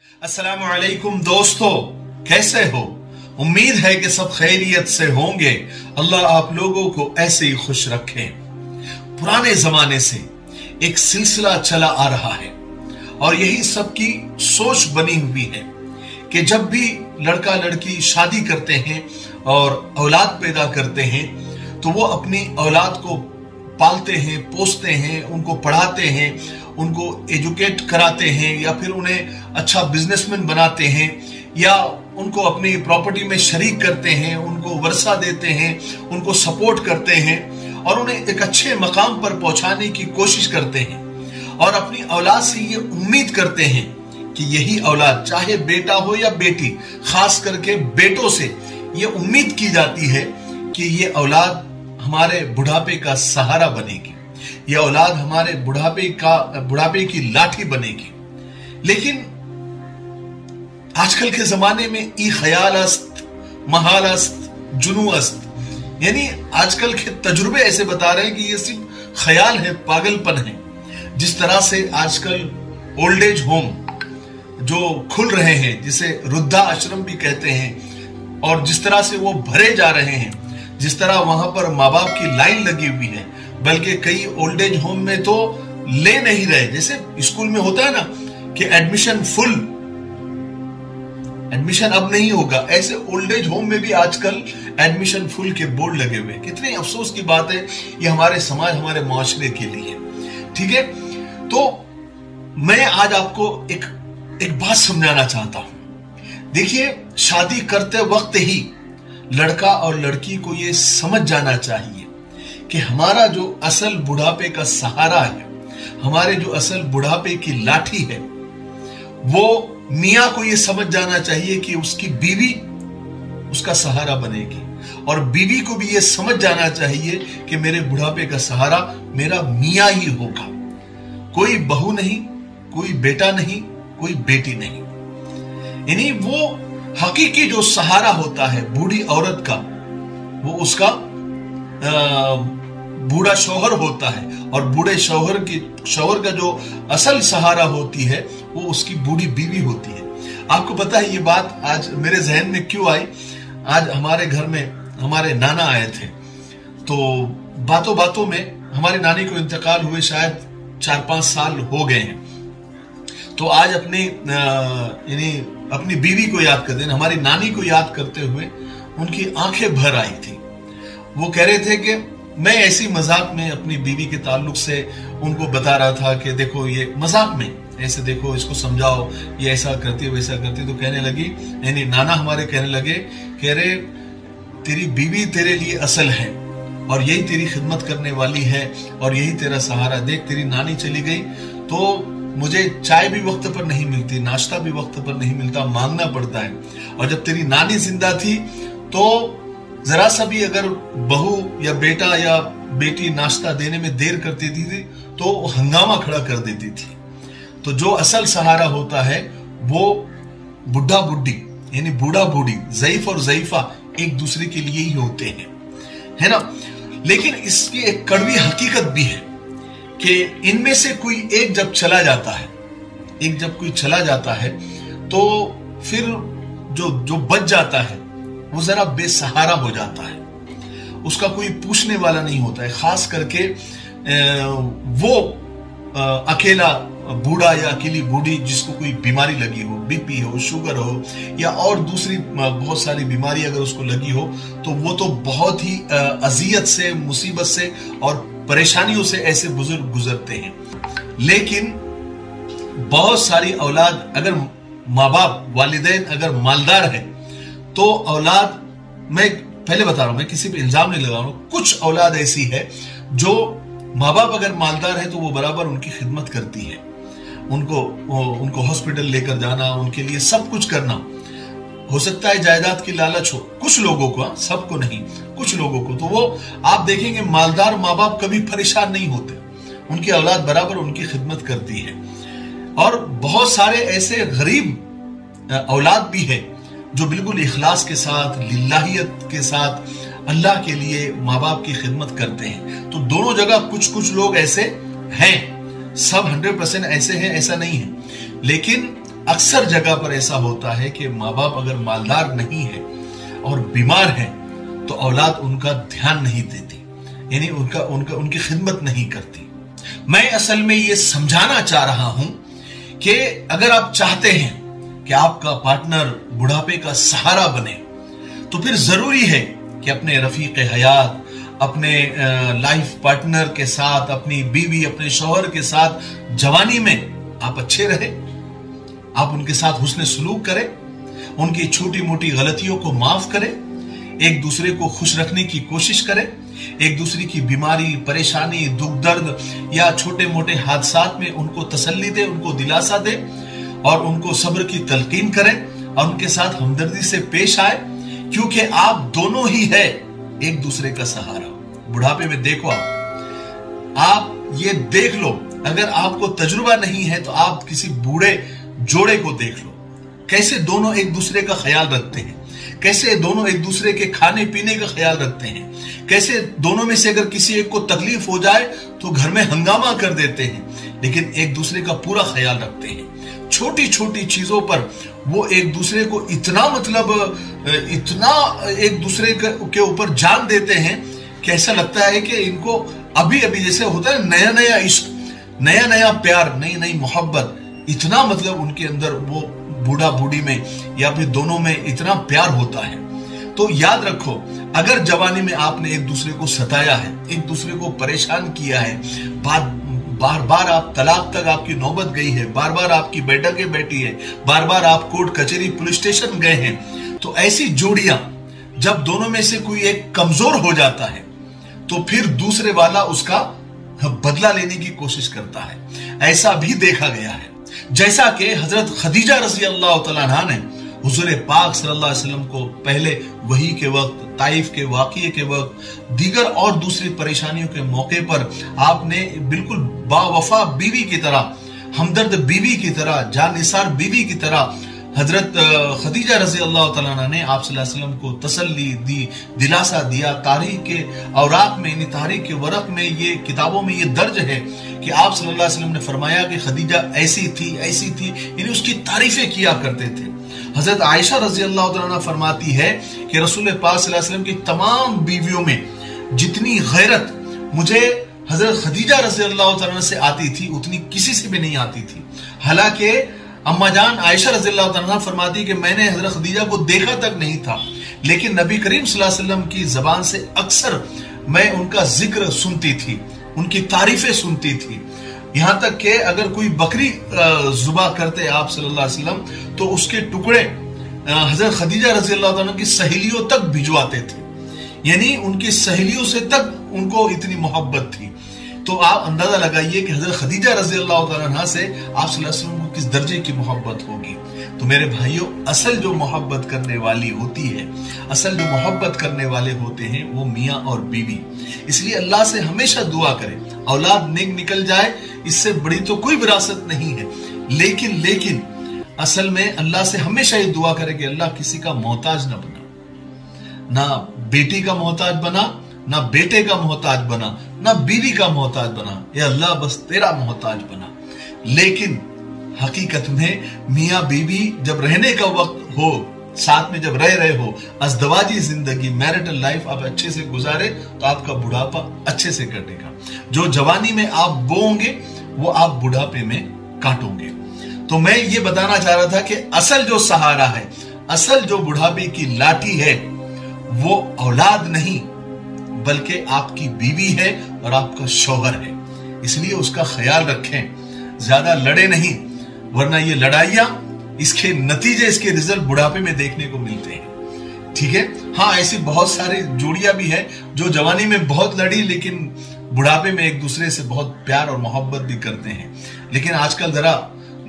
अस्सलामुअलैकुम दोस्तों, कैसे हो? उम्मीद है कि सब खैरियत से होंगे। अल्लाह आप लोगों को ऐसे ही खुश रखे। पुराने जमाने से एक सिलसिला चला आ रहा है और यही सबकी सोच बनी हुई है कि जब भी लड़का लड़की शादी करते हैं और औलाद पैदा करते हैं तो वो अपनी औलाद को पालते हैं, पोसते हैं, उनको पढ़ाते हैं, उनको एजुकेट कराते हैं या फिर उन्हें अच्छा बिजनेसमैन बनाते हैं या उनको अपनी प्रॉपर्टी में शरीक करते हैं, उनको वर्सा देते हैं, उनको सपोर्ट करते हैं और उन्हें एक अच्छे मकाम पर पहुंचाने की कोशिश करते हैं और अपनी औलाद से ये उम्मीद करते हैं कि यही औलाद, चाहे बेटा हो या बेटी, खास करके बेटों से ये उम्मीद की जाती है कि ये औलाद हमारे बुढ़ापे का सहारा बनेगी, ये औलाद हमारे बुढ़ापे की लाठी बनेगी। लेकिन आजकल के जमाने में ई ख्याल अस्त, महाल अस्त, जुनू अस्त, यानी आजकल के तजुर्बे ऐसे बता रहे हैं कि ये सिर्फ ख्याल है, पागलपन है। जिस तरह से आजकल ओल्ड एज होम जो खुल रहे हैं, जिसे वृद्धा आश्रम भी कहते हैं, और जिस तरह से वो भरे जा रहे हैं, जिस तरह वहां पर माँ बाप की लाइन लगी हुई है, बल्कि कई ओल्ड एज होम में तो ले नहीं रहे। जैसे स्कूल में होता है ना कि एडमिशन फुल, एडमिशन अब नहीं होगा, ऐसे ओल्ड एज होम में भी आजकल एडमिशन फुल के बोर्ड लगे हुए। कितने अफसोस की बात है ये हमारे समाज, हमारे मुआशरे के लिए। ठीक है, तो मैं आज आपको एक बात समझाना चाहता हूं। देखिए, शादी करते वक्त ही लड़का और लड़की को यह समझ जाना चाहिए कि हमारा जो असल बुढ़ापे का सहारा है, हमारे जो असल बुढ़ापे की लाठी है, वो मियां को यह समझ जाना चाहिए कि उसकी बीवी उसका सहारा बनेगी और बीवी को भी यह समझ जाना चाहिए कि मेरे बुढ़ापे का सहारा मेरा मियां ही होगा। कोई बहू नहीं, कोई बेटा नहीं, कोई बेटी नहीं। यानी वो हकीकी जो सहारा होता है बूढ़ी औरत का, वो उसका बूढ़ा शौहर होता है और बूढ़े शौहर का जो असल सहारा होती है वो उसकी बूढ़ी बीवी होती है। आपको पता है ये बात आज मेरे जहन में क्यों आई? आज हमारे घर में हमारे नाना आए थे, तो बातों बातों में हमारी नानी को इंतकाल हुए शायद 4-5 साल हो गए हैं। तो आज अपनी बीवी को याद करते हैं, हमारी नानी को याद करते हुए उनकी आंखें भर आई थी। वो कह रहे थे कि मैं ऐसी मजाक में अपनी बीवी के ताल्लुक से उनको बता रहा था कि देखो ये मजाक में ऐसे देखो, इसको समझाओ, ये ऐसा करती है वैसा करती है। तो कहने लगी, यानी नाना हमारे कहने लगे, कह रहे तेरी बीवी तेरे लिए असल है और यही तेरी खिदमत करने वाली है और यही तेरा सहारा। देख तेरी नानी चली गई तो मुझे चाय भी वक्त पर नहीं मिलती, नाश्ता भी वक्त पर नहीं मिलता, मांगना पड़ता है। और जब तेरी नानी जिंदा थी तो जरा सा भी अगर बहू या बेटा या बेटी नाश्ता देने में देर करती थी तो हंगामा खड़ा कर देती थी। तो जो असल सहारा होता है वो बुढ़ा बुढ़ी, यानी बूढ़ा बूढ़ी, ज़ईफ और ज़ईफा एक दूसरे के लिए ही होते हैं, है ना। लेकिन इसकी एक कड़वी हकीकत भी है कि इनमें से कोई एक जब चला जाता है तो फिर जो बच जाता है वो जरा बेसहारा हो जाता है, उसका कोई पूछने वाला नहीं होता है। खास करके वो अकेला बूढ़ा या अकेली बूढ़ी जिसको कोई बीमारी लगी हो, बीपी हो, शुगर हो या और दूसरी बहुत सारी बीमारी अगर उसको लगी हो, तो वो तो बहुत ही अजियत से, मुसीबत से और परेशानियों से ऐसे बुजुर्ग गुजरते हैं। लेकिन बहुत सारी औलाद, अगर माँ बाप, वालिदैन अगर मालदार है तो औलाद, मैं पहले बता रहा हूं, मैं किसी पे इल्जाम नहीं लगा रहा हूं, कुछ औलाद ऐसी है जो माँ बाप अगर मालदार है तो वो बराबर उनकी खिदमत करती है, उनको हॉस्पिटल लेकर जाना, उनके लिए सब कुछ करना। हो सकता है जायदाद की लालच हो कुछ लोगों को, सबको नहीं, कुछ लोगों को, तो वो आप देखेंगे मालदार माँ बाप कभी परेशान नहीं होते, उनकी औलाद बराबर उनकी खिदमत करती है। और बहुत सारे ऐसे गरीब औलाद भी है जो बिल्कुल इखलास के साथ, लिल्लाहियत के साथ अल्लाह के लिए माँ बाप की खिदमत करते हैं। तो दोनों जगह कुछ कुछ लोग ऐसे हैं, सब 100% ऐसे हैं ऐसा नहीं है, लेकिन अक्सर जगह पर ऐसा होता है कि माँ बाप अगर मालदार नहीं है और बीमार है तो औलाद उनका ध्यान नहीं देती, यानी उनकी खिदमत नहीं करती। मैं असल में ये समझाना चाह रहा हूं कि अगर आप चाहते हैं कि आपका पार्टनर बुढ़ापे का सहारा बने तो फिर जरूरी है कि अपने रफीक हयात, अपने लाइफ पार्टनर के साथ, अपनी बीवी, अपने शौहर के साथ जवानी में आप अच्छे रहे, आप उनके साथ हुस्न सलूक करें, उनकी छोटी मोटी गलतियों को माफ करें, एक दूसरे को खुश रखने की कोशिश करें, एक दूसरे की बीमारी, परेशानी, दुख दर्द या छोटे मोटे हादसात में उनको तसल्ली दे, उनको दिलासा दे और उनको सब्र की तलकीन करें और उनके साथ हमदर्दी से पेश आए, क्योंकि आप दोनों ही है एक दूसरे का सहारा। बुढ़ापे में देखो, आप ये देख लो, अगर आपको तजुर्बा नहीं है तो आप किसी बूढ़े जोड़े को देख लो, कैसे दोनों एक दूसरे का ख्याल रखते हैं, कैसे दोनों एक दूसरे के खाने पीने का ख्याल रखते हैं, कैसे दोनों में से अगर किसी एक को तकलीफ हो जाए तो घर में हंगामा कर देते हैं, लेकिन एक दूसरे का पूरा ख्याल रखते हैं। छोटी छोटी चीजों पर वो एक दूसरे को इतना इतना एक दूसरे के ऊपर जान देते हैं कि ऐसा लगता है कि इनको अभी अभी जैसे होता है नया नया इश्क, नया नया प्यार, नई नई मोहब्बत, इतना उनके अंदर वो बूढ़ा बूढ़ी में या फिर दोनों में इतना प्यार होता है। तो याद रखो, अगर जवानी में आपने एक दूसरे को सताया है, एक दूसरे को परेशान किया है, बार बार आप तलाक तक आपकी नौबत गई है, बार बार आपकी बैठकें बैठी है, बार बार आप कोर्ट कचहरी पुलिस स्टेशन गए हैं, तो ऐसी जोड़ियां जब दोनों में से कोई एक कमजोर हो जाता है तो फिर दूसरे वाला उसका बदला लेने की कोशिश करता है। ऐसा भी देखा गया है, जैसा कि हजरत खदीजा रज़ी अल्लाह तआला अन्हा ने हुजूर पाक सल्लल्लाहु अलैहि वसल्लम को पहले वही के वक्त, ताइफ के वाक़ये के वक्त, दीगर और दूसरी परेशानियों के मौके पर आपने बिल्कुल बावफा बीवी की तरह, हमदर्द बीवी की तरह, जानिसार बीवी की तरह हजरत खदीजा रज़ी अल्लाह तआला अन्हा ने आप सल्लल्लाहु अलैहि वसल्लम को तसल्ली दी, दिलासा दिया। तारीख के औराक में, तारीख के वरक में, ये किताबों में ये दर्ज है कि आप सल्लल्लाहु अलैहि वसल्लम ने फरमाया कि खदीजा ऐसी थी, यानी उसकी तारीफें किया करते थे। हजरत आयशा रज़ी अल्लाह तआला अन्हा फरमाती है कि रसूल पाक सल्लल्लाहु अलैहि वसल्लम की तमाम बीवियों में जितनी गैरत मुझे हजरत खदीजा रज़ी अल्लाह तआला अन्हा से आती थी उतनी किसी से भी नहीं आती थी। हालांकि अम्मा जान आयशा रज़ी अल्लाह तआला अन्हा फरमाती कि मैंने हजरत खदीजा को देखा तक नहीं था, लेकिन नबी करीम सल्लल्लाहु अलैहि वसल्लम की जबान से अक्सर मैं उनका जिक्र सुनती थी, उनकी तारीफें सुनती थी। यहां तक कि अगर कोई बकरी जुबा करते आप सल्लल्लाहु अलैहि वसल्लम तो उसके टुकड़े हजरत खदीजा रज़ी अल्लाह तआला की सहेलियों तक भिजवाते थे, यानी उनकी सहेलियों से तक उनको इतनी मोहब्बत थी। तो आप अंदाजा लगाइए कि हजरत खदीजा रज़ी अल्लाह तआला अन्हा से आप सल्लल्लाहु अलैहि वसल्लम को किस दर्जे की मोहब्बत होगी। तो मेरे भाइयों, असल जो मोहब्बत करने वाली होती है, असल जो मोहब्बत करने वाले होते हैं वो मियाँ और बीवी। इसलिए अल्लाह से हमेशा दुआ करें, औलाद नेक निकल जाए, इससे बड़ी तो कोई विरासत नहीं है, लेकिन असल में अल्लाह से हमेशा ये दुआ करें कि अल्लाह किसी का मोहताज ना बना, ना बेटी का मोहताज बना, ना बेटे का मोहताज बना, ना बीवी का मोहताज बना, या अल्लाह बस तेरा मोहताज बना। लेकिन हकीकत में मियाँ बीवी जब रहने का वक्त हो, साथ में जब रह रहे हो, अज़दवाजी जिंदगी, मैरिटल लाइफ आप अच्छे से गुजारे तो आपका बुढ़ापा अच्छे से कटेगा। जो जवानी में आप बोओगे वो आप बुढ़ापे में काटोगे। तो मैं ये बताना चाह रहा था कि असल जो सहारा है, असल जो बुढ़ापे की लाठी है वो औलाद नहीं बल्कि आपकी बीवी है और आपका शौहर है। इसलिए उसका ख्याल रखें, ज्यादा लड़े नहीं, वरना ये लड़ाइयां, इसके नतीजे, इसके रिजल्ट बुढ़ापे में देखने को मिलते हैं। ठीक है, हाँ, ऐसी बहुत सारी जोड़ियां भी है जो जवानी में बहुत लड़ी लेकिन बुढ़ापे में एक दूसरे से बहुत प्यार और मोहब्बत भी करते हैं। लेकिन आजकल जरा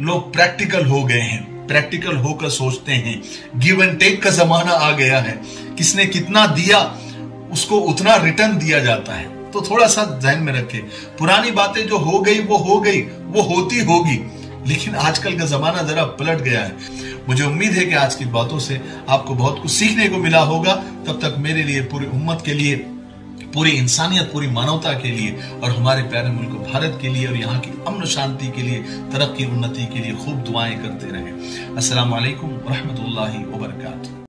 लोग प्रैक्टिकल हो गए हैं, प्रैक्टिकल होकर सोचते हैं, गिव एंड टेक का जमाना आ गया है, किसने कितना दिया उसको उतना रिटर्न दिया जाता है। तो थोड़ा सा ध्यान में रखें, पुरानी बातें जो हो गई वो हो गई, वो होती होगी, लेकिन आजकल का जमाना जरा पलट गया है। मुझे उम्मीद है कि आज की बातों से आपको बहुत कुछ सीखने को मिला होगा। तब तक मेरे लिए, पूरी उम्मत के लिए पूरी इंसानियत, पूरी मानवता के लिए और हमारे प्यारे मुल्क भारत के लिए और यहाँ की अमन शांति के लिए, तरक्की उन्नति के लिए खूब दुआएं करते रहे। अस्सलाम वालेकुम रहमतुल्लाहि व बरकातहू।